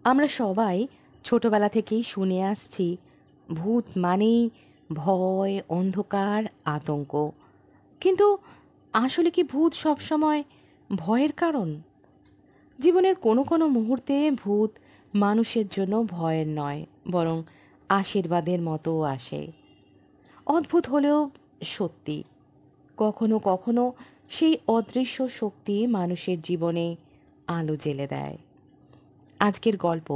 আমরা সবাই ছোটবেলা থেকেই শুনে আসছি ভূত মানেই ভয়, অন্ধকার, আতঙ্ক। কিন্তু আসলে কি ভূত সবসময় ভয়ের কারণ? জীবনের কোনো কোনো মুহূর্তে ভূত মানুষের জন্য ভয়ের নয়, বরং আশীর্বাদের মতো আসে। অদ্ভুত হলেও সত্যি, কখনো কখনো সেই অদৃশ্য শক্তি মানুষের জীবনে আলো জ্বেলে দেয়। আজকের গল্প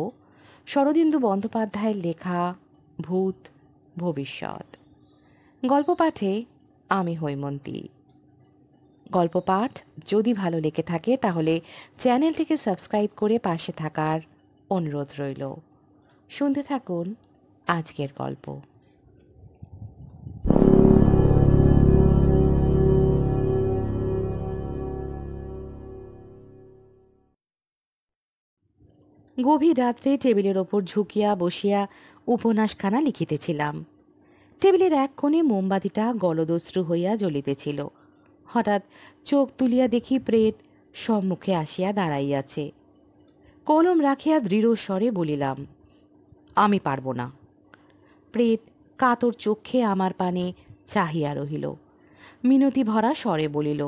শরদিন্দু বন্দ্যোপাধ্যায়ের লেখা ভূত ভবিষ্যৎ। গল্প পাঠে আমি হৈমন্তী। গল্প পাঠ যদি ভালো লেগে থাকে তাহলে চ্যানেলটিকে সাবস্ক্রাইব করে পাশে থাকার অনুরোধ রইল। শুনতে থাকুন আজকের গল্প। গভীর রাত্রে টেবিলের ওপর ঝুঁকিয়া বসিয়া উপন্যাসখানা লিখিতেছিলাম। টেবিলের এক কোণে মোমবাতিটা গলদস্রু হইয়া জ্বলিতেছিল। হঠাৎ চোখ তুলিয়া দেখি প্রেত সম্মুখে আসিয়া দাঁড়াইয়াছে। কলম রাখিয়া দৃঢ় স্বরে বলিলাম, আমি পারব না। প্রেত কাতর চক্ষে আমার পানে চাহিয়া রহিল। মিনতি ভরা স্বরে বলিল,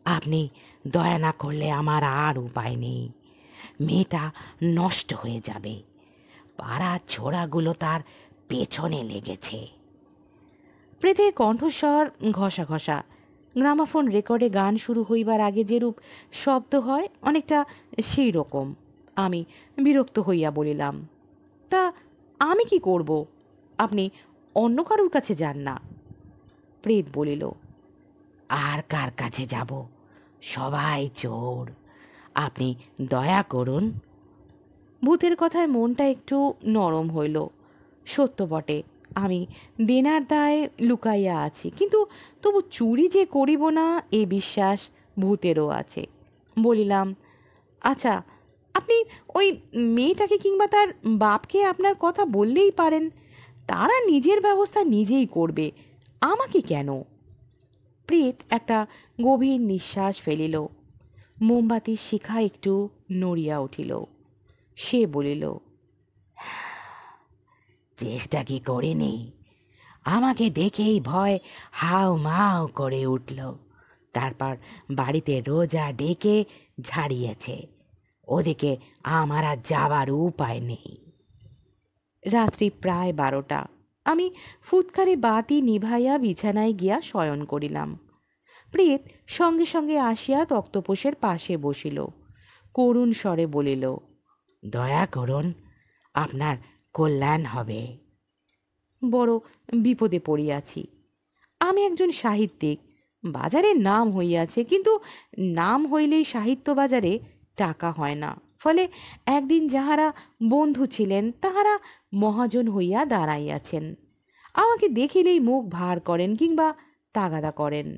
আপনি দয়া না করলে আমার আর উপায় নেই। মেয়েটা নষ্ট হয়ে যাবে। পাড়ার ছোড়াগুলো তার পেছনে লেগেছে। প্রেতের কণ্ঠস্বর ঘষা ঘষা। গ্রামাফোন রেকর্ডে গান শুরু হইবার আগে যেরূপ শব্দ হয় অনেকটা সেই রকম। আমি বিরক্ত হইয়া বলিলাম, তা আমি কি করব? আপনি অন্য কারুর কাছে যান না। প্রেত বলিল, আর কার কাছে যাব? সবাই চোর। আপনি দয়া করুন। ভূতের কথায় মনটা একটু নরম হইল। সত্য বটে, আমি দেনার দায়ে লুকাইয়া আছি, কিন্তু তবু চুরি যে করিব না এ বিশ্বাস ভূতেরও আছে। বলিলাম, আচ্ছা, আপনি ওই মেয়েটাকে কিংবা তার বাপকে আপনার কথা বললেই পারেন। তারা নিজের ব্যবস্থা নিজেই করবে, আমাকে কেন? প্রেত একটা গভীর নিঃশ্বাস ফেলিল। মোমবাতির শিখা একটু নড়িয়া উঠিল। সে বলিল, চেষ্টা কি করিনি? আমাকে দেখেই ভয় হাউ মাউ করে উঠল। তারপর বাড়িতে রোজা ডেকে ঝাড়িয়েছে। ওদিকে আমার আর যাবার উপায় নেই। রাত্রি প্রায় 12টা। আমি ফুৎকারে বাতি নিভাইয়া বিছানায় গিয়া শয়ন করিলাম। প্রেত সঙ্গে সঙ্গে আসিয়া তক্তপোষের পাশে বসিল। করুণ স্বরে বলিল, দয়া করুন, আপনার কল্যাণ হবে। বড় বিপদে পড়িয়াছি। আমি একজন সাহিত্যিক, বাজারে নাম হইয়াছে, কিন্তু নাম হইলেই সাহিত্য বাজারে টাকা হয় না। ফলে একদিন যাহারা বন্ধু ছিলেন তাহারা মহাজন হইয়া দাঁড়াইয়াছেন। আমাকে দেখিলেই মুখ ভার করেন কিংবা তাগাদা করেন।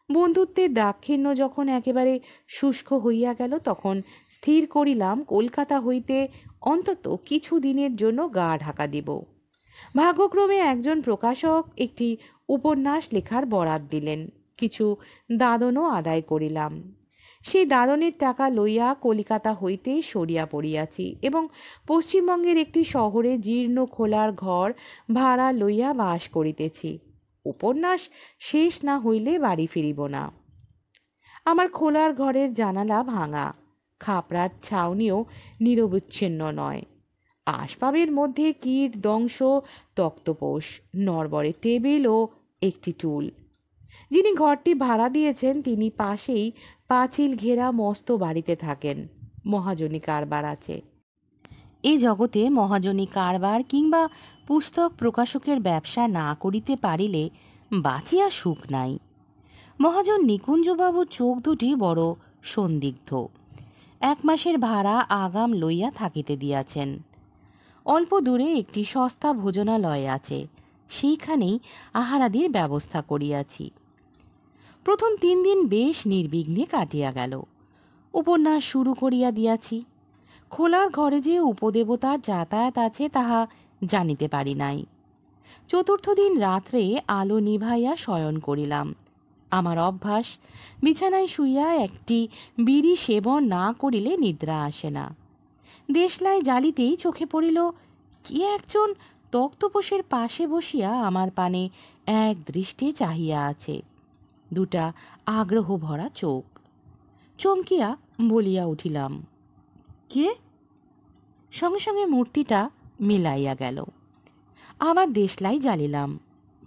বন্ধুত্বের দাক্ষিণ্য যখন একেবারে শুষ্ক হইয়া গেল তখন স্থির করিলাম কলকাতা হইতে অন্তত কিছু দিনের জন্য গা ঢাকা দিব। ভাগ্যক্রমে একজন প্রকাশক একটি উপন্যাস লেখার বরাত দিলেন। কিছু দাদনও আদায় করিলাম। সেই দাদনের টাকা লইয়া কলিকাতা হইতে সরিয়া পড়িয়াছি এবং পশ্চিমবঙ্গের একটি শহরে জীর্ণ খোলার ঘর ভাড়া লইয়া বাস করিতেছি। উপন্যাস শেষ না হইলে বাড়ি ফিরিব না। আমার খোলার ঘরের জানালা ভাঙা, খাপড়ার ছাউনিও নিরবচ্ছিন্ন নয়। আসবাবের মধ্যে কীট দংশ, তক্তপোষ, নড়বড়ে টেবিল ও একটি টুল। যিনি ঘরটি ভাড়া দিয়েছেন তিনি পাশেই পাঁচিল ঘেরা মস্ত বাড়িতে থাকেন। মহাজনী কারবার আছে। এই জগতে মহাজনী কারবার কিংবা পুস্তক প্রকাশকের ব্যবসা না করিতে পারিলে বাঁচিয়া সুখ নাই। মহাজন নিকুঞ্জবাবুর চোখ দুটি বড় সন্দিগ্ধ। 1 মাসের ভাড়া আগাম লইয়া থাকিতে দিয়াছেন। অল্প দূরে একটি সস্তা ভোজনালয় আছে, সেইখানেই আহারাদির ব্যবস্থা করিয়াছি। প্রথম 3 দিন বেশ নির্বিঘ্নে কাটিয়া গেল। উপন্যাস শুরু করিয়া দিয়াছি। খোলার ঘরে যে উপদেবতার যাতায়াত আছে তাহা জানিতে পারি নাই। চতুর্থ দিন রাত্রে আলো নিভাইয়া শয়ন করিলাম। আমার অভ্যাস, বিছানায় শুইয়া একটি বিড়ি সেবন না করিলে নিদ্রা আসে না। দেশলাই জালিতেই চোখে পড়িল কি একজন তক্তপোষের পাশে বসিয়া আমার পানে এক দৃষ্টে চাহিয়া আছে, দুটা আগ্রহ ভরা চোখ। চমকিয়া বলিয়া উঠিলাম, কে? সঙ্গে সঙ্গে মূর্তিটা মিলাইয়া গেল। আবার দেশলাই জ্বালিলাম,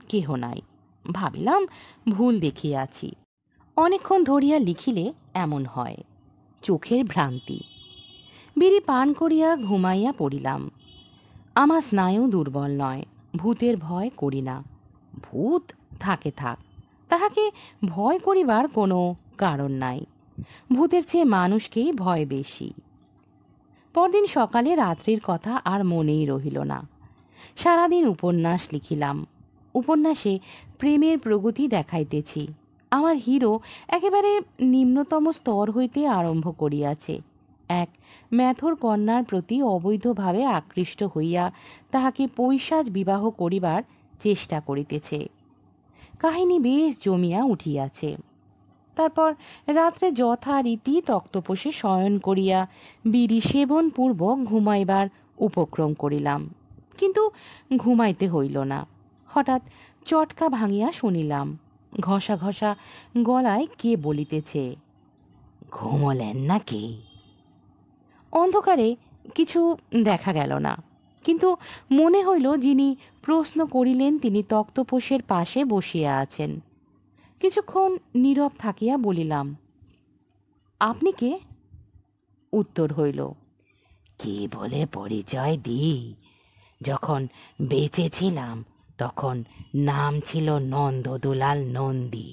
কেহ নাই। ভাবিলাম ভুল দেখিয়াছি। অনেকক্ষণ ধরিয়া লিখিলে এমন হয়, চোখের ভ্রান্তি। বিড়ি পান করিয়া ঘুমাইয়া পড়িলাম। আমার স্নায়ু দুর্বল নয়, ভূতের ভয় করি না। ভূত থাকে থাক, তাহাকে ভয় করিবার কোনো কারণ নাই। ভূতের চেয়ে মানুষকেই ভয় বেশি। পরদিন সকালে রাত্রির কথা আর মনেই রহিল না। সারাদিন উপন্যাস লিখিলাম। উপন্যাসে প্রেমের প্রগতি দেখাইতেছি। আমার হিরো একেবারে নিম্নতম স্তর হইতে আরম্ভ করিয়াছে। এক ম্যাথর কন্যার প্রতি অবৈধভাবে আকৃষ্ট হইয়া তাহাকে পৈশাচ বিবাহ করিবার চেষ্টা করিতেছে। কাহিনী বেশ জমিয়া উঠিয়াছে। তারপর রাত্রে যথারীতি তক্তপোষে শয়ন করিয়া বিড়ি সেবনপূর্বক ঘুমাইবার উপক্রম করিলাম, কিন্তু ঘুমাইতে হইল না। হঠাৎ চটকা ভাঙিয়া শুনিলাম, ঘষা ঘষা গলায় কে বলিতেছে, ঘুমলেন নাকি? অন্ধকারে কিছু দেখা গেল না, কিন্তু মনে হইল যিনি প্রশ্ন করিলেন তিনি তক্তপোষের পাশে বসিয়া আছেন। কিছুক্ষণ নীরব থাকিয়া বলিলাম, আপনি কে? উত্তর হইল, কি বলে পরিচয় দিই? যখন বেঁচে ছিলাম তখন নাম ছিল নন্দদুলাল নন্দী।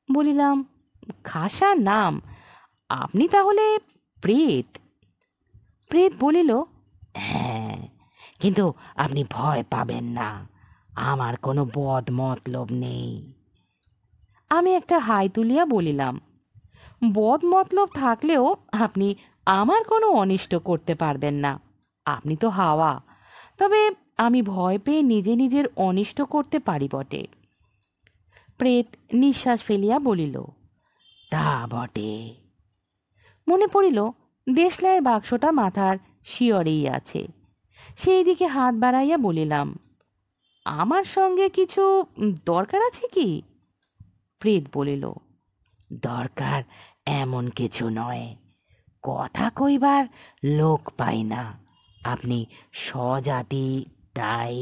বলিলাম, খাসা নাম, আপনি তাহলে প্রেত? প্রেত বলিল, হ্যাঁ, কিন্তু আপনি ভয় পাবেন না, আমার কোনো বদ মতলব নেই। আমি একটা হাই তুলিয়া বলিলাম, বদ মতলব থাকলেও আপনি আমার কোনো অনিষ্ট করতে পারবেন না। আপনি তো হাওয়া, তবে আমি ভয় পেয়ে নিজে নিজের অনিষ্ট করতে পারি বটে। প্রেত নিঃশ্বাস ফেলিয়া বলিল, তা বটে। মনে পড়িল দেশলাইয়ের বাক্সটা মাথার শিয়রেই আছে। সেই দিকে হাত বাড়াইয়া বলিলাম, আমার সঙ্গে কিছু দরকার আছে কি? প্রেত বলিল, দরকার এমন কিছু নয়, কথা কইবার লোক পাই না, আপনি স্বজাতি, তাই।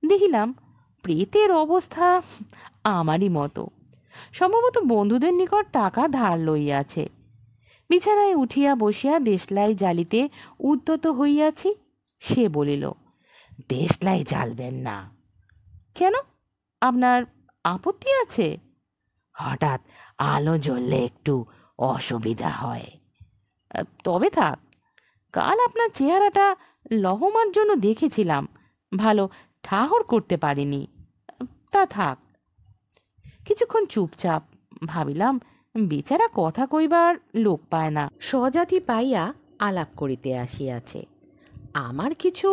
দেখিলাম প্রেতের অবস্থা আমারই মতো, সম্ভবত বন্ধুদের নিকট টাকা ধার লইয়াছে। বিছানায় উঠিয়া বসিয়া দেশলাই জ্বালিতে উদ্যত হইয়াছি। সে বলিল, দেশলাই জ্বালবেন না। কেন, আপনার আপত্তি আছে? হঠাৎ আলো জ্বললে একটু অসুবিধা হয়। তবে থাক, কাল আপনার চেহারাটা লহমার জন্য দেখেছিলাম, ভালো ঠাহর করতে পারিনি। তা থাক। কিছুক্ষণ চুপচাপ ভাবিলাম, বেচারা কথা কইবার লোক পায় না, স্বজাতি পাইয়া আলাপ করিতে আসিয়াছে। আমার কিছু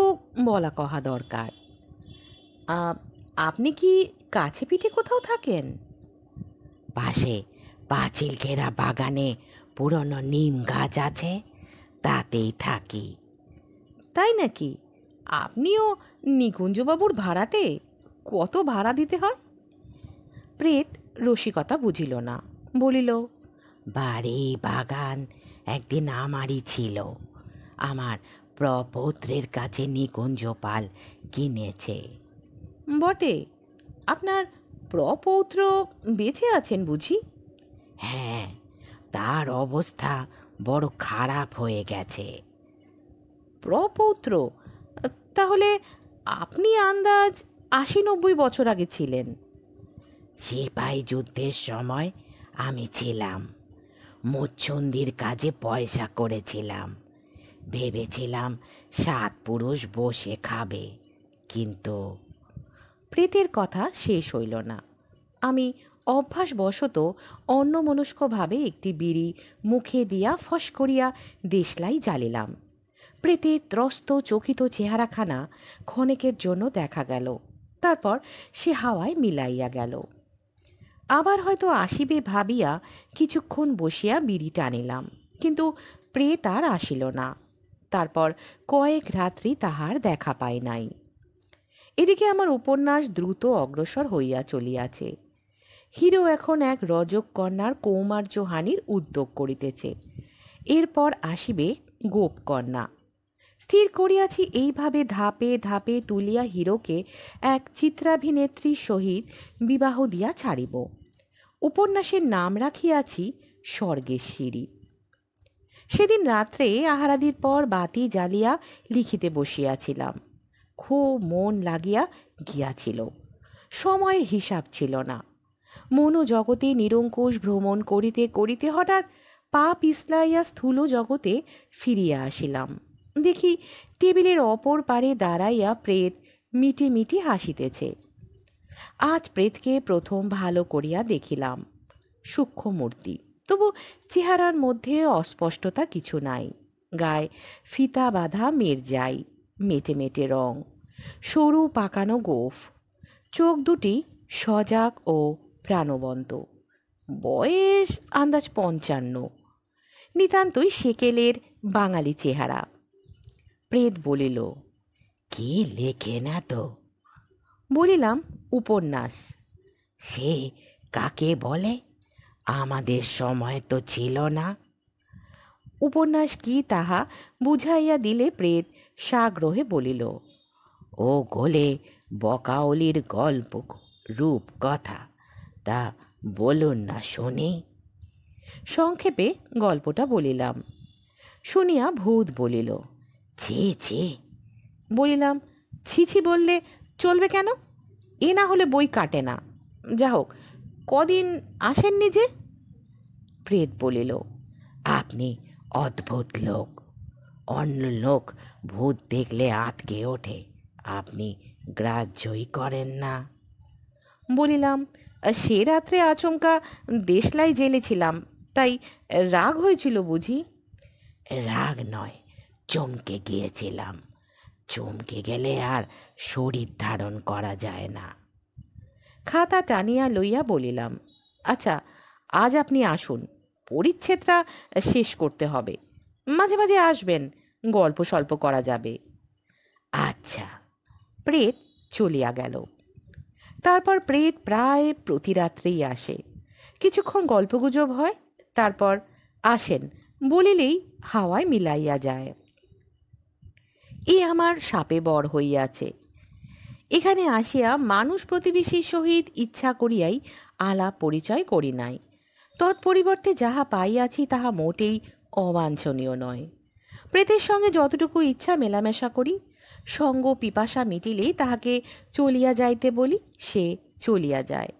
বলা কহা দরকার। আপনি কি কাছে পিঠে কোথাও থাকেন? পাশে পাঁচিল ঘেরা বাগানে পুরনো নিম গাছ আছে, তাতেই থাকি। তাই নাকি? আপনিও নিকুঞ্জবাবুর ভাড়াটে? কত ভাড়া দিতে হয়? প্রেত রসিকতা বুঝিল না, বলিল, বাড়ি বাগান একদিন আমারই ছিল, আমার প্রপৌত্রের কাছে নিকুঞ্জপাল কিনেছে। বটে, আপনার প্রপৌত্র বেঁচে আছেন বুঝি? হ্যাঁ, তার অবস্থা বড় খারাপ হয়ে গেছে। প্রপৌত্র? তাহলে আপনি আন্দাজ ৮০-৯০ বছর আগে ছিলেন। সিপাহী যুদ্ধের সময় আমি ছিলাম, মুচ্ছন্দির কাজে পয়সা করেছিলাম, ভেবেছিলাম ৭ পুরুষ বসে খাবে, কিন্তু। প্রেতের কথা শেষ হইল না। আমি অভ্যাসবশত অন্যমনস্কভাবে একটি বিড়ি মুখে দিয়া ফস করিয়া দেশলাই জ্বালিলাম। প্রেতের ত্রস্ত চকিত চেহারাখানা ক্ষণেকের জন্য দেখা গেল, তারপর সে হাওয়ায় মিলাইয়া গেল। আবার হয়তো আসিবে ভাবিয়া কিছুক্ষণ বসিয়া বিড়ি টানিলাম, কিন্তু প্রেত আর আসিল না। তারপর কয়েক রাত্রি তাহার দেখা পায় নাই। এদিকে আমার উপন্যাস দ্রুত অগ্রসর হইয়া চলিয়াছে। হিরো এখন এক রজক কন্যার কৌমার্যহানির উদ্যোগ করিতেছে। এরপর আসিবে গোপকন্যা। স্থির করিয়াছি এইভাবে ধাপে ধাপে তুলিয়া হিরোকে এক চিত্রাভিনেত্রীর সহিত বিবাহ দিয়া ছাড়িব। উপন্যাসের নাম রাখিয়াছি স্বর্গের সিঁড়ি। সেদিন রাত্রে আহারাদির পর বাতি জ্বালিয়া লিখিতে বসিয়াছিলাম। খুব মন লাগিয়া গিয়াছিল। সময়ের হিসাব ছিল না। মনোজগতে নিরঙ্কুশ ভ্রমণ করিতে করিতে হঠাৎ পা পিছলাইয়া স্থূল জগতে ফিরিয়া আসিলাম। দেখি টেবিলের অপর পারে দাঁড়াইয়া প্রেত মিটি মিটি হাসিতেছে। আজ প্রেতকে প্রথম ভালো করিয়া দেখিলাম। সূক্ষ্ম মূর্তি, তবু চেহারার মধ্যে অস্পষ্টতা কিছু নাই। গায়ে ফিতা বাঁধা মির্জাই, মেটে মেটে রং, সরু পাকানো গোঁফ, চোখ দুটি সজাগ ও প্রাণবন্ত। বয়স আন্দাজ 55। নিতান্তই সেকেলের বাঙালি চেহারা। প্রেত বলিল, কি লেখে না তো? বলিলাম, উপন্যাস। সে কাকে বলে? আমাদের সময় তো ছিল না। উপন্যাস কি তাহা বুঝাইয়া দিলে প্রেত সাগ্রহে বলিল, ও গোলে বকাওলির গল্প, রূপ কথা। তা বলুন না শুনি। সংক্ষেপে গল্পটা বলিলাম। শুনিয়া ভূত বলিল, ছি ছি। বলিলাম, ছিছি বললে চলবে কেন? এ না হলে বই কাটে না। যা হোক, কদিন আসেননি যে? প্রেত বলিল, আপনি অদ্ভুত লোক। অন্য লোক ভূত দেখলে আতকে ওঠে, আপনি গ্রাহ্যই করেন না। বলিলাম, সে রাত্রে আচমকা দেশলাই জেলেছিলাম, তাই রাগ হয়েছিল বুঝি? রাগ নয়, চমকে গিয়েছিলাম। চমকে গেলে আর শরীর ধারণ করা যায় না। খাতা টানিয়া লইয়া বলিলাম, আচ্ছা, আজ আপনি আসুন, পরিচ্ছেদটা শেষ করতে হবে। মাঝে মাঝে আসবেন, গল্প স্বল্প করা যাবে। আচ্ছা। প্রেত চলিয়া গেল। তারপর প্রেত প্রায় প্রতি রাত্রেই আসে। কিছুক্ষণ গল্পগুজব হয়, তারপর আসেন বলিলেই হাওয়ায় মিলাইয়া যায়। এ আমার সাপে বর হইয়াছে। এখানে আসিয়া মানুষ প্রতিবেশীর সহিত ইচ্ছা করিয়াই আলাপ পরিচয় করি নাই। তৎপরিবর্তে যাহা পাইয়াছি তাহা মোটেই অবাঞ্ছনীয় নয়। প্রেতের সঙ্গে যতটুকু ইচ্ছা মেলামেশা করি। সঙ্গ পিপাসা মিটিলেই তাহাকে চলিয়া যাইতে বলি, সে চলিয়া যায়।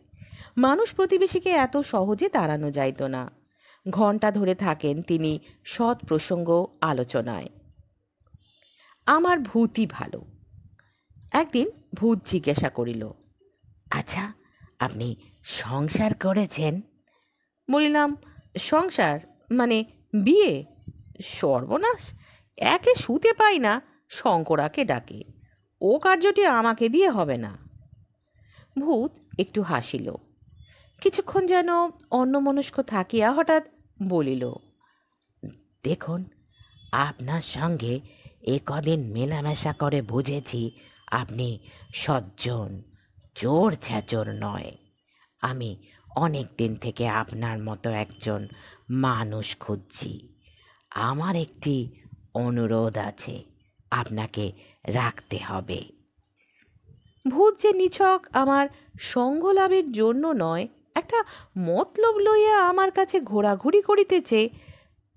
মানুষ প্রতিবেশীকে এত সহজে তাড়ানো যাইত না। ঘণ্টা ধরে থাকেন তিনি সৎ প্রসঙ্গ আলোচনায়। আমার ভূতই ভালো। একদিন ভূত জিজ্ঞাসা করিল, আচ্ছা, আপনি সংসার করেছেন? বলিলাম, সংসার মানে বিয়ে? সর্বনাশ, একে শুতে পাই না, শঙ্করাকে ডাকে। ও কার্যটি আমাকে দিয়ে হবে না। ভূত একটু হাসিল। কিছুক্ষণ যেন অন্যমনস্ক থাকিয়া হঠাৎ বলিল, দেখুন, আপনার সঙ্গে এ কদিন মেলামেশা করে বুঝেছি আপনি সজ্জন, চোর ছ্যাচোর নয়। আমি অনেক দিন থেকে আপনার মতো একজন মানুষ খুঁজছি। আমার একটি অনুরোধ আছে, আপনাকে রাখতে হবে। ভূত যে নিছক আমার সঙ্গ লাভের জন্য নয়, একটা মতলব লইয়া আমার কাছে ঘোরাঘুরি করিতেছে,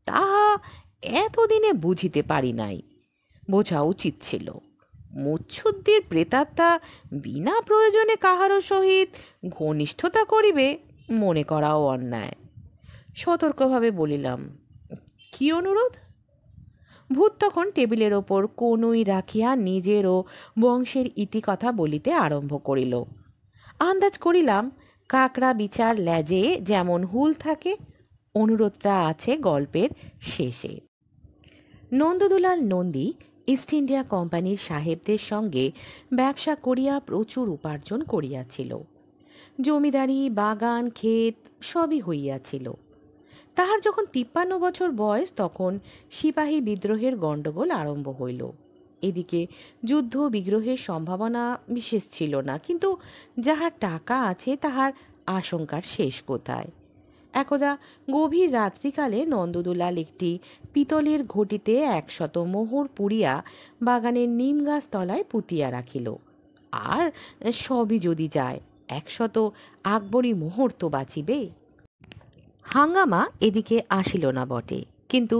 তাহা এতদিনে বুঝিতে পারি নাই। বোঝা উচিত ছিল। মুচ্ছুদ্দির প্রেতাত্মা বিনা প্রয়োজনে কাহারও সহিত ঘনিষ্ঠতা করিবে মনে করাও অন্যায়। সতর্কভাবে বলিলাম, কি অনুরোধ? ভূত তখন টেবিলের ওপর কনুই রাখিয়া নিজের ও বংশের ইতিকথা বলিতে আরম্ভ করিল। আন্দাজ করিলাম, কাকড়া বিচার লেজে যেমন হুল থাকে, অনুরোধটা আছে গল্পের শেষে। নন্দদুলাল নন্দী ইস্ট ইন্ডিয়া কোম্পানির সাহেবদের সঙ্গে ব্যবসা করিয়া প্রচুর উপার্জন করিয়াছিল। জমিদারি, বাগান, ক্ষেত সবই হইয়াছিল। তাহার যখন 53 বছর বয়স তখন সিপাহী বিদ্রোহের গণ্ডগোল আরম্ভ হইল। এদিকে যুদ্ধ বিগ্রহের সম্ভাবনা বিশেষ ছিল না, কিন্তু যাহার টাকা আছে তাহার আশঙ্কার শেষ কোথায়। একদা গভীর রাত্রিকালে নন্দদুলাল একটি পিতলের ঘটিতে 100 মোহর পুড়িয়া বাগানের নিম গাছ তলায় পুঁতিয়া রাখিল। আর সবই যদি যায়, 100 আকবরী মোহর তো বাঁচিবে। হাঙ্গামা এদিকে আসিল না বটে, কিন্তু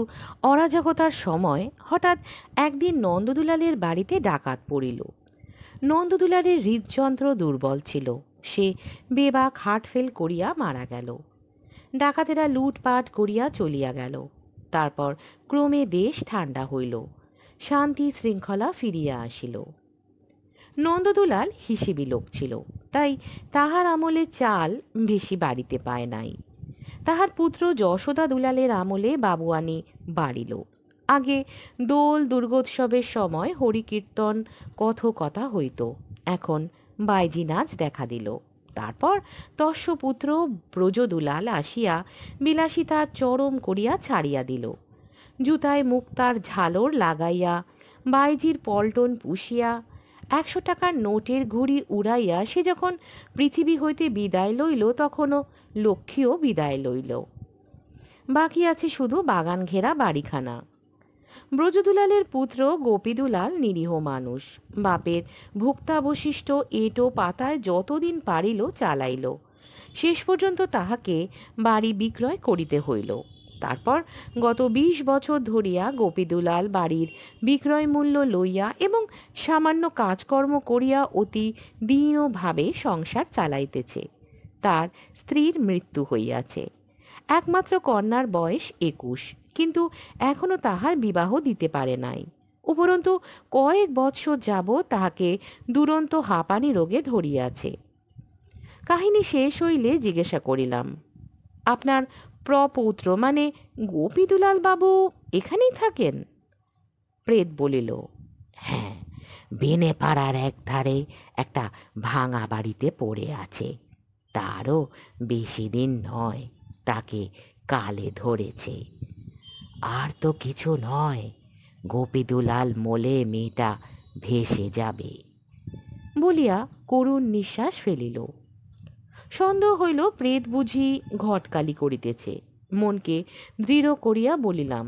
অরাজকতার সময় হঠাৎ একদিন নন্দদুলালের বাড়িতে ডাকাত পড়িল। নন্দদুলালের হৃদযন্ত্র দুর্বল ছিল, সে বেবাক হার্টফেল করিয়া মারা গেল। ডাকাতেরা লুটপাট করিয়া চলিয়া গেল। তারপর ক্রমে দেশ ঠান্ডা হইল, শান্তি শৃঙ্খলা ফিরিয়া আসিল। নন্দদুলাল হিসেবি লোক ছিল, তাই তাহার আমলে চাল বেশি বাড়িতে পায় নাই। তাহার পুত্র যশোদা দুলালের আমলে বাবুয়ানি বাড়িল। আগে দোল দুর্গোৎসবের সময় হরিকীর্তন কথকতা হইত, এখন বাইজি নাচ দেখা দিল। তারপর তস্যপুত্র ব্রজদুলাল আসিয়া বিলাসিতার চরম করিয়া ছাড়িয়া দিল। জুতায় মুক্তার ঝালর লাগাইয়া, বাইজির পল্টন পুষিয়া, 100 টাকার নোটের ঘুড়ি উড়াইয়া সে যখন পৃথিবী হইতে বিদায় লইল, তখনও লক্ষ্মীও বিদায় লইল। বাকি আছে শুধু বাগান ঘেরা বাড়িখানা। ব্রজদুলালের পুত্র গোপীদুলাল নিরীহ মানুষ, বাপের ভুক্তাবশিষ্ট এঁটো পাতায় যতদিন পারিল চালাইল। শেষ পর্যন্ত তাহাকে বাড়ি বিক্রয় করিতে হইল। তারপর গত 20 বছর ধরিয়া গোপীদুলাল বাড়ির বিক্রয় মূল্য লইয়া এবং সামান্য কাজকর্ম করিয়া অতি দীনভাবে সংসার চালাইতেছে। তার স্ত্রীর মৃত্যু হইয়াছে। একমাত্র কন্যার বয়স 21, কিন্তু এখনো তাহার বিবাহ দিতে পারে নাই। উপরন্তু কয়েক বৎসর যাবৎ তাহাকে দুরন্ত হাঁপানি রোগে ধরিয়াছে। কাহিনী শেষ হইলে জিজ্ঞাসা করিলাম, আপনার প্রপৌত্র মানে গোপীদুলাল বাবু এখানেই থাকেন? প্রেত বলিল, হ্যাঁ, বেনে পাড়ার এক ধারে একটা ভাঙা বাড়িতে পড়ে আছে। তারও বেশি দিন নয়, তাকে কালে ধরেছে। আর তো কিছু নয়, গোপীদুলাল মোলে মেয়েটা ভেসে যাবে বলিয়া করুণ নিঃশ্বাস ফেলিল। সন্দেহ হইল প্রেত বুঝি ঘটকালি করিতেছে। মনকে দৃঢ় করিয়া বলিলাম,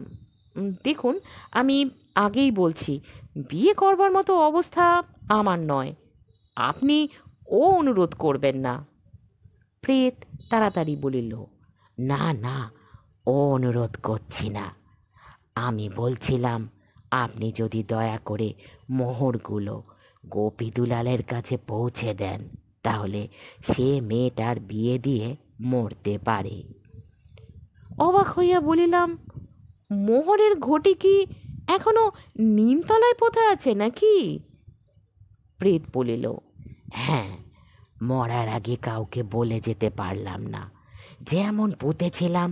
দেখুন, আমি আগেই বলছি, বিয়ে করবার মতো অবস্থা আমার নয়। আপনি ও অনুরোধ করবেন না। প্রেত তাড়াতাড়ি বলিল, না না, ও অনুরোধ করছি না। আমি বলছিলাম, আপনি যদি দয়া করে মোহরগুলো গোপীদুলালের কাছে পৌঁছে দেন, তাহলে সে মেয়েটার বিয়ে দিয়ে মরতে পারে। অবাক হইয়া বলিলাম, মোহরের ঘটি কি এখনো নিমতলায় পোতা আছে নাকি? প্রেত বলিল, হ্যাঁ, মরার আগে কাউকে বলে যেতে পারলাম না। যেমন পুঁতেছিলাম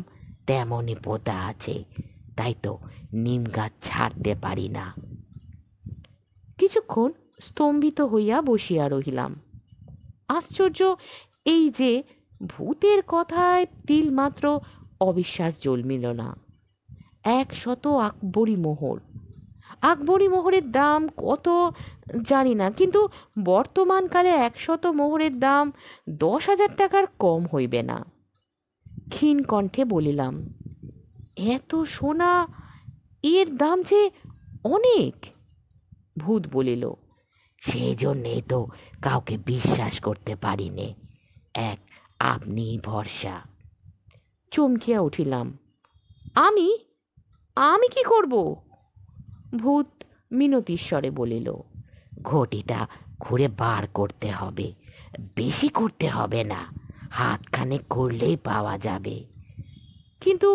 তেমনই পোতা আছে, তাই তো নিম গাছ ছাড়তে পারি না। কিছুক্ষণ স্তম্ভিত হইয়া বসিয়া রহিলাম। আশ্চর্য এই যে ভূতের কথায় তিলমাত্র অবিশ্বাস জন্মিল না। 100 আকবরী মোহর। আকবরী মোহরের দাম কত জানি না, কিন্তু বর্তমানকালে 100 মোহরের দাম 10,000 টাকার কম হইবে না। ক্ষীণ কণ্ঠে বলিলাম, এত সোনা, এর দাম যে অনেক। ভূত বলিল, সেই জন্যেই তো কাউকে বিশ্বাস করতে পারি নে। এক আপনিই ভরসা। চমকিয়া উঠিলাম, আমি আমি কি করব? ভূত মিনতিস্বরে বলিল, ঘটিটা ঘুরে বার করতে হবে, বেশি করতে হবে না, হাতখানে করলেই পাওয়া যাবে। কিন্তু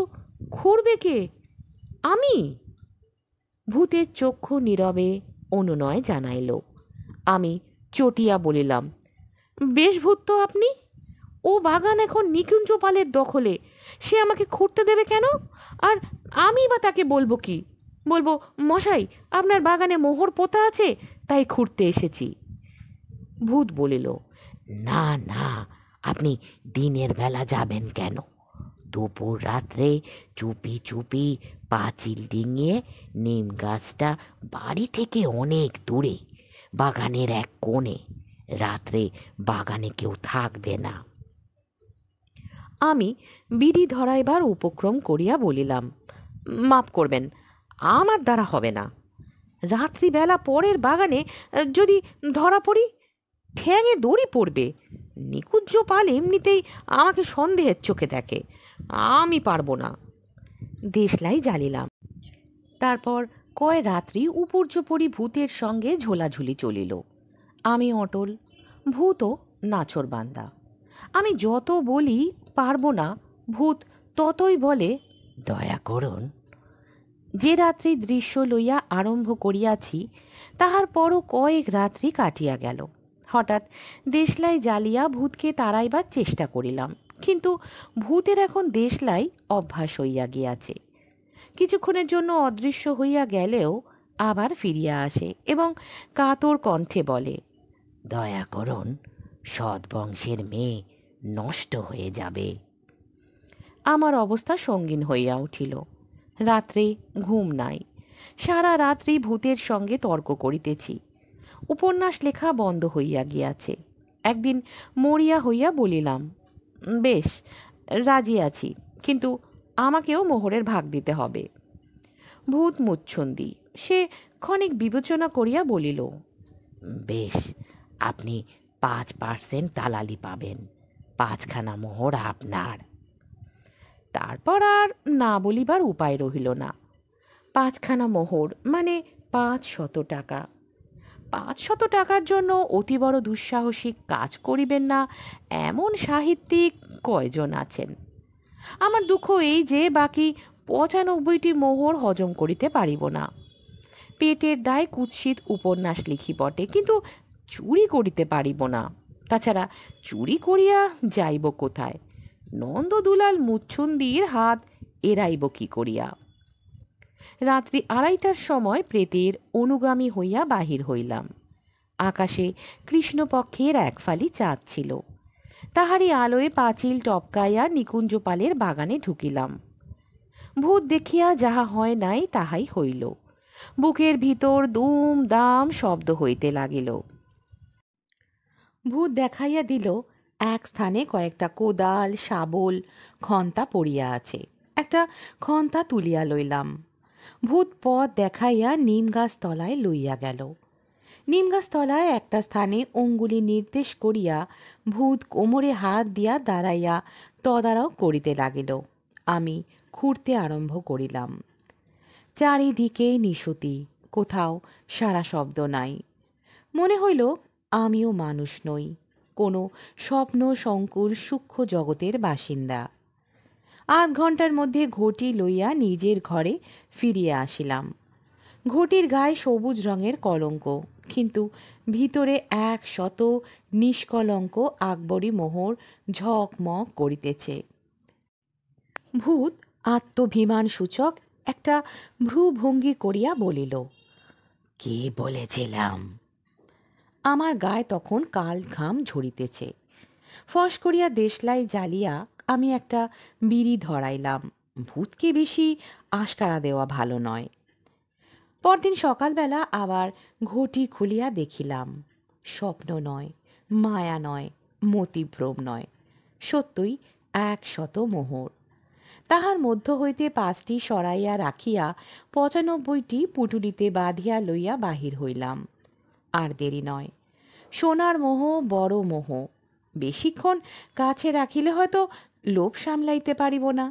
খুঁড়বে কে? আমি? ভূতের চক্ষু নীরবে অনুনয় জানাইল। আমি চটিয়া বলিলাম, বেশ ভূত তো আপনি। ও বাগান এখন নিকুঞ্জ পালের দখলে, সে আমাকে খুঁড়তে দেবে কেন? আর আমি বা তাকে বলবো কি? বলবো, মশাই, আপনার বাগানে মোহর পোতা আছে, তাই খুঁড়তে এসেছি। ভূত বলিল, না না, আপনি দিনের বেলা যাবেন কেন? দুপুর রাত্রে চুপি চুপি পাঁচিল ডিঙিয়ে নিম গাছটা বাড়ি থেকে অনেক দূরে, বাগানের এক কোণে। রাত্রে বাগানে কেউ থাকবে না। আমি বিড়ি ধরাইবার উপক্রম করিয়া বলিলাম, মাপ করবেন, আমার দ্বারা হবে না। রাত্রিবেলা পরের বাগানে যদি ধরা পড়ি, ঠ্যাঙে দড়ি পড়বে। নিকুজ্জ পাল এমনিতেই আমাকে সন্দেহের চোখে দেখে, আমি পারবো না। দেশলাই জ্বালিলাম। তারপর কয় রাত্রি উপর্যপরি ভূতের সঙ্গে ঝোলাঝুলি চলিল। আমি অটল, ভূতও নাছোড়বান্দা। আমি যত বলি পারবো না, ভূত ততই বলে, দয়া করুন। যে রাত্রি দৃশ্য লইয়া আরম্ভ করিয়াছি তাহার পরও কয়েক রাত্রি কাটিয়া গেল। হঠাৎ দেশলাই জ্বালিয়া ভূতকে তাড়াইবার চেষ্টা করিলাম, কিন্তু ভূতের এখন দেশলাই অভ্যাস হইয়া গিয়াছে। কিছুক্ষণের জন্য অদৃশ্য হইয়া গেলেও আবার ফিরিয়া আসে এবং কাতর কণ্ঠে বলে, দয়া করুন, সৎ বংশের মেয়ে নষ্ট হয়ে যাবে। আমার অবস্থা সঙ্গীন হইয়া উঠিল। রাত্রে ঘুম নাই, সারা রাত্রি ভূতের সঙ্গে তর্ক করিতেছি। উপন্যাস লেখা বন্ধ হইয়া গিয়াছে। একদিন মরিয়া হইয়া বলিলাম, বেশ, রাজি আছি, কিন্তু আমাকেও মোহরের ভাগ দিতে হবে। ভূত মুচ্ছন্দি, সে ক্ষণিক বিবেচনা করিয়া বলিল, বেশ, আপনি 5% দালালি পাবেন, 5খানা মোহর আপনার। তারপর আর না বলিবার উপায় রহিল না। 5খানা মোহর মানে 500 টাকা। 500 টাকার জন্য অতি বড় দুঃসাহসিক কাজ করিবেন না এমন সাহিত্যিক কয়জন আছেন? আমার দুঃখ এই যে বাকি 95টি মোহর হজম করিতে পারিব না। পেটের দায় কুৎসিত উপন্যাস লিখি বটে, কিন্তু চুরি করিতে পারিব না। তাছাড়া চুরি করিয়া যাইব কোথায়? নন্দদুলাল মুচ্ছন্দির হাত এড়াইব কি করিয়া? রাত্রি 2:30টার সময় প্রেতের অনুগামী হইয়া বাহির হইলাম। আকাশে কৃষ্ণপক্ষের এক ফালি চাঁদ ছিল। তাহারই আলোয় পাঁচিল টপকাইয়া নিকুঞ্জপালের বাগানে ঢুকিলাম। ভূত দেখিয়া যাহা হয় নাই তাহাই হইল। বুকের ভিতর দুম দাম শব্দ হইতে লাগিল। ভূত দেখাইয়া দিল এক স্থানে কয়েকটা কোদাল, শাবল, খন্তা পড়িয়া আছে। একটা খন্তা তুলিয়া লইলাম। ভূত পথ দেখাইয়া নিম গাছ তলায় লইয়া গেল। নিম গাছ তলায় একটা স্থানে অঙ্গুলি নির্দেশ করিয়া ভূত কোমরে হাত দিয়া দাঁড়াইয়া তদারক করিতে লাগিল। আমি খুঁড়তে আরম্ভ করিলাম। চারিদিকে নিশুতি, কোথাও সারা শব্দ নাই। মনে হইল আমিও মানুষ নই, কোনো স্বপ্ন সংকুল সূক্ষ্ম জগতের বাসিন্দা। 8 ঘন্টার মধ্যে ঘটি লইয়া নিজের ঘরে ফিরিয়া আসিলাম। ঘটির গায়ে সবুজ রঙের কলঙ্ক, কিন্তু ভিতরে 100 নিষ্কলঙ্ক আকবরী মোহর ঝকমক করিতেছে। ভূত আত্মভিমান সূচক একটা ভ্রুভঙ্গি করিয়া বলিল, কি বলেছিলাম? আমার গায়ে তখন কাল ঘাম ঝরিতেছে। ফস করিয়া দেশলাই জ্বালিয়া আমি একটা বিড়ি ধরাইলাম। ভূতকে বেশি আশকারা দেওয়া ভালো নয়। পরদিন সকালবেলা আবার ঘটি খুলিয়া দেখিলাম। স্বপ্ন নয়, মায়া নয়, মতিভ্রম নয়, সত্যই 100 মোহর। তাহার মধ্য হইতে 5টি সরাইয়া রাখিয়া 95টি পুটুলিতে বাঁধিয়া লইয়া বাহির হইলাম। আর দেরি নয়, সোনার মোহ বড় মোহ। বেশিক্ষণ কাছে রাখিলে হয়তো লোভ সামলাইতে পারিব না।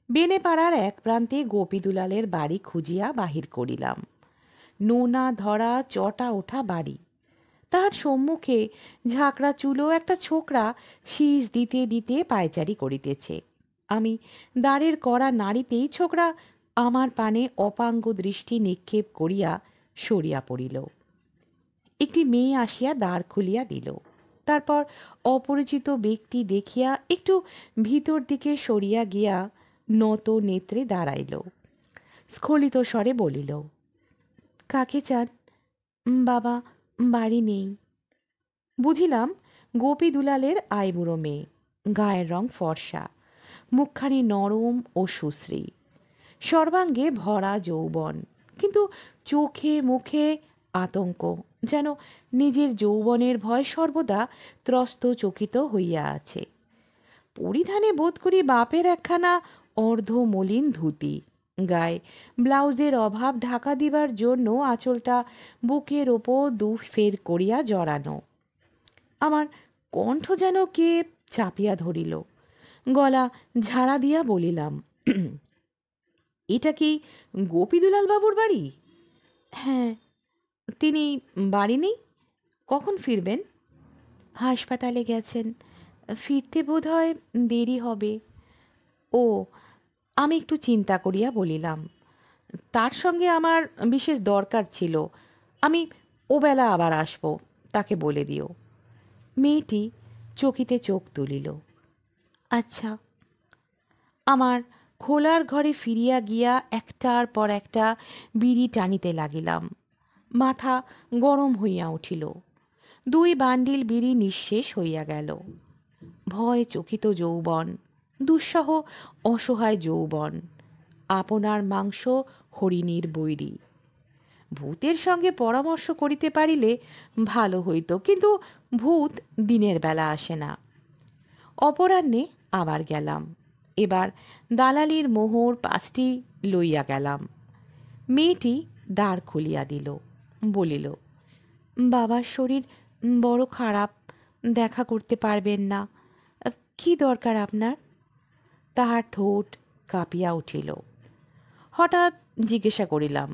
বেনেপাড়ার এক প্রান্তে গোপীদুলালের বাড়ি খুঁজিয়া বাহির করিলাম। নোনা ধরা চটা ওঠা বাড়ি। তাহার সম্মুখে ঝাঁকড়া চুলো একটা ছোকরা শীষ দিতে দিতে পায়চারি করিতেছে। আমি দ্বারের কড়া নাড়িতেই ছোকরা আমার পানে অপাঙ্গ দৃষ্টি নিক্ষেপ করিয়া সরিয়া পড়িল। একটি মেয়ে আসিয়া দ্বার খুলিয়া দিল। তারপর অপরিচিত ব্যক্তি দেখিয়া একটু ভিতর দিকে সরিয়া গিয়া নত নেত্রে দাঁড়াইল। স্খলিত স্বরে বলিল, কাকে চান? বাবা, বাড়ি নেই। বুঝিলাম গোপী দুলালের আইবুড়ো মেয়ে, গায়ের রং ফর্সা, মুখখানি নরম ও সুশ্রী, সর্বাঙ্গে ভরা যৌবন, কিন্তু চোখে মুখে আতঙ্ক, যেন নিজের যৌবনের ভয় সর্বদা ত্রস্ত চকিত হইয়া আছে। পরিধানে বোধ করি বাপের একখানা অর্ধ মলিন ধুতি, গায়ে ব্লাউজের অভাব ঢাকা দিবার জন্য আঁচলটা বুকের ওপর ফের করিয়া জড়ানো। আমার কণ্ঠ যেন কে চাপিয়া ধরিল। গলা ঝাড়া দিয়া বলিলাম, এটা কি গোপীদুলাল বাবুর বাড়ি? হ্যাঁ। তিনি বাড়ি নেই? কখন ফিরবেন? হাসপাতালে গেছেন, ফিরতে বোধ হয় দেরি হবে। ও, আমি একটু চিন্তা করিয়া বলিলাম, তার সঙ্গে আমার বিশেষ দরকার ছিল, আমি ওবেলা আবার আসব, তাকে বলে দিও। মেয়েটি চকিতে চোখ তুলিল। আচ্ছা। আমার খোলার ঘরে ফিরিয়া গিয়া একটার পর একটা বিড়ি টানিতে লাগিলাম। মাথা গরম হইয়া উঠিল। 2 বান্ডিল বিড়ি নিঃশেষ হইয়া গেল। ভয় চকিত যৌবন, দুঃসহ অসহায় যৌবন, আপনার মাংস হরিণীর বৈরী। ভূতের সঙ্গে পরামর্শ করিতে পারিলে ভালো হইত, কিন্তু ভূত দিনের বেলা আসে না। অপরাহ্নে আবার গেলাম। এবার দালালির মোহর 5টি লইয়া গেলাম। মেয়েটি দ্বার খুলিয়া দিল, বলিল, বাবার শরীর বড় খারাপ, দেখা করতে পারবেন না। কি দরকার আপনার? তাহার ঠোঁট কাঁপিয়া উঠিল। হঠাৎ জিজ্ঞাসা করিলাম,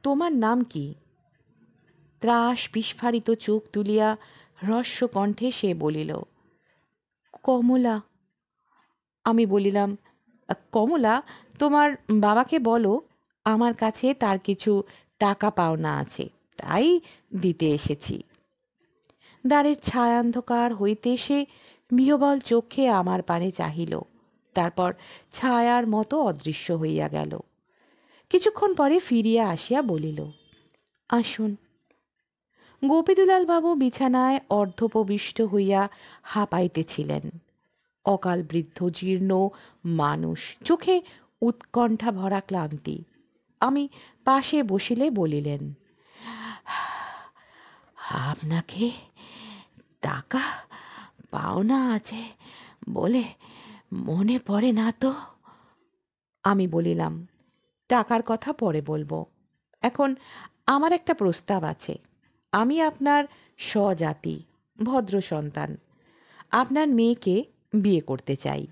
তোমার নাম কি? ত্রাস বিস্ফারিত চোখ তুলিয়া হ্রস্ব কণ্ঠে সে বলিল, কমলা। আমি বলিলাম, কমলা, তোমার বাবাকে বলো আমার কাছে তার কিছু টাকা পাওনা আছে, তাই দিতে এসেছি। দ্বারের ছায়ান্ধকার হইতে সে বিহবল চোখে আমার পানে চাহিল, তারপর ছায়ার মতো অদৃশ্য হইয়া গেল। কিছুক্ষণ পরে ফিরিয়া আসিয়া বলিল, আসুন। গোপীদুলাল বাবু বিছানায় অর্ধোপবিষ্ট হইয়া হাঁপাইতেছিলেন। অকাল বৃদ্ধ জীর্ণ মানুষ, চোখে উৎকণ্ঠা ভরা ক্লান্তি। আমি পাশে বসিলে বলিলেন, আপনাকে টাকা পাওনা আছে বলে মনে পড়ে না তো? আমি বলিলাম, টাকার কথা পরে বলবো, এখন আমার একটা প্রস্তাব আছে। আমি আপনার স্বজাতি, ভদ্র সন্তান, আপনার মেয়েকে বিয়ে করতে চাই।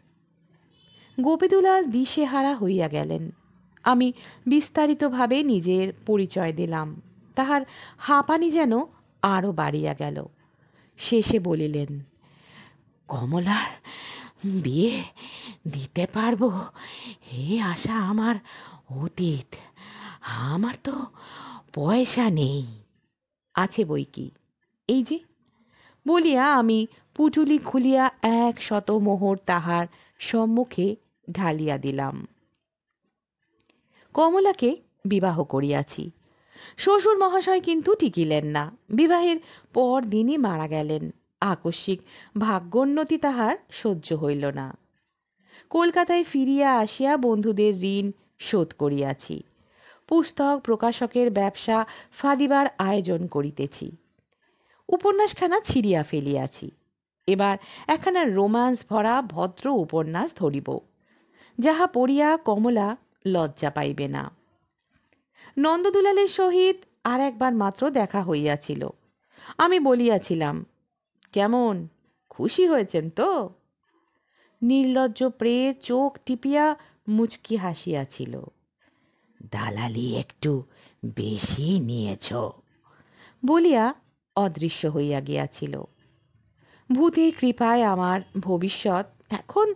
গোপীদুলাল দিশেহারা হইয়া গেলেন। আমি বিস্তারিতভাবে নিজের পরিচয় দিলাম। তাহার হাঁপানি যেন আরও বাড়িয়া গেল। শেষে বলিলেন, কমলার বিয়ে দিতে পারবো এই আশা আমার অতীত। আমার তো পয়সা নেই। আছে বই কি, এই যে, বলিয়া আমি পুটুলি খুলিয়া 100 মোহর তাহার সম্মুখে ঢালিয়া দিলাম। কমলাকে বিবাহ করিয়াছি। শ্বশুর মহাশয় কিন্তু টিকিলেন না, বিবাহের পর দিনই মারা গেলেন। আকস্মিক ভাগ্যোন্নতি তাহার সহ্য হইল না। কলকাতায় ফিরিয়া আসিয়া বন্ধুদের ঋণ শোধ করিয়াছি। পুস্তক প্রকাশকের ব্যবসা ফাদিবার আয়োজন করিতেছি। উপন্যাসখানা ছিঁড়িয়া ফেলিয়াছি। এবার একখানা রোম্যান্স ভরা ভদ্র উপন্যাস ধরিব, যাহা পড়িয়া কমলা লজ্জা পাইবে না। নন্দদুলালের সহিত আর একবার মাত্র দেখা হইয়াছিল। আমি বলিয়াছিলাম, কেমন, খুশি হয়েছেন তো? নির্লজ্জ প্রেত চোখ টিপিয়া মুচকি হাসিয়াছিল। দালালি একটু বেশি নিয়েছ বলিয়া অদৃশ্য হইয়া গিয়াছিল। ভূতের কৃপায় আমার ভবিষ্যৎ এখন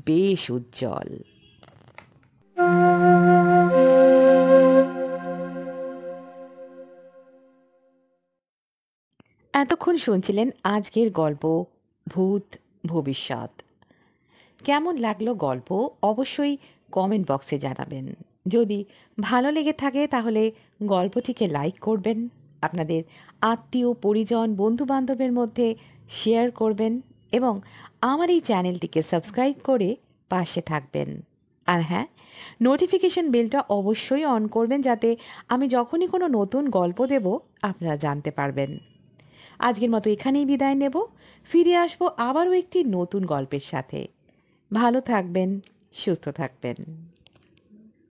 বেশ উজ্জ্বল। এতক্ষণ শুনছিলেন আজকের গল্প ভূত ভবিষ্যৎ। কেমন লাগলো গল্প অবশ্যই কমেন্ট বক্সে জানাবেন। যদি ভালো লেগে থাকে তাহলে গল্পটিকে লাইক করবেন, আপনাদের আত্মীয় পরিজন বন্ধুবান্ধবের মধ্যে শেয়ার করবেন এবং আমার এই চ্যানেলটিকে সাবস্ক্রাইব করে পাশে থাকবেন। আর হ্যাঁ, নোটিফিকেশন বেলটা অবশ্যই অন করবেন, যাতে আমি যখনই কোনো নতুন গল্প দেব আপনারা জানতে পারবেন। আজকের মতো এখানেই বিদায় নেব। ফিরে আসবো আবারও একটি নতুন গল্পের সাথে। ভালো থাকবেন, সুস্থ থাকবেন।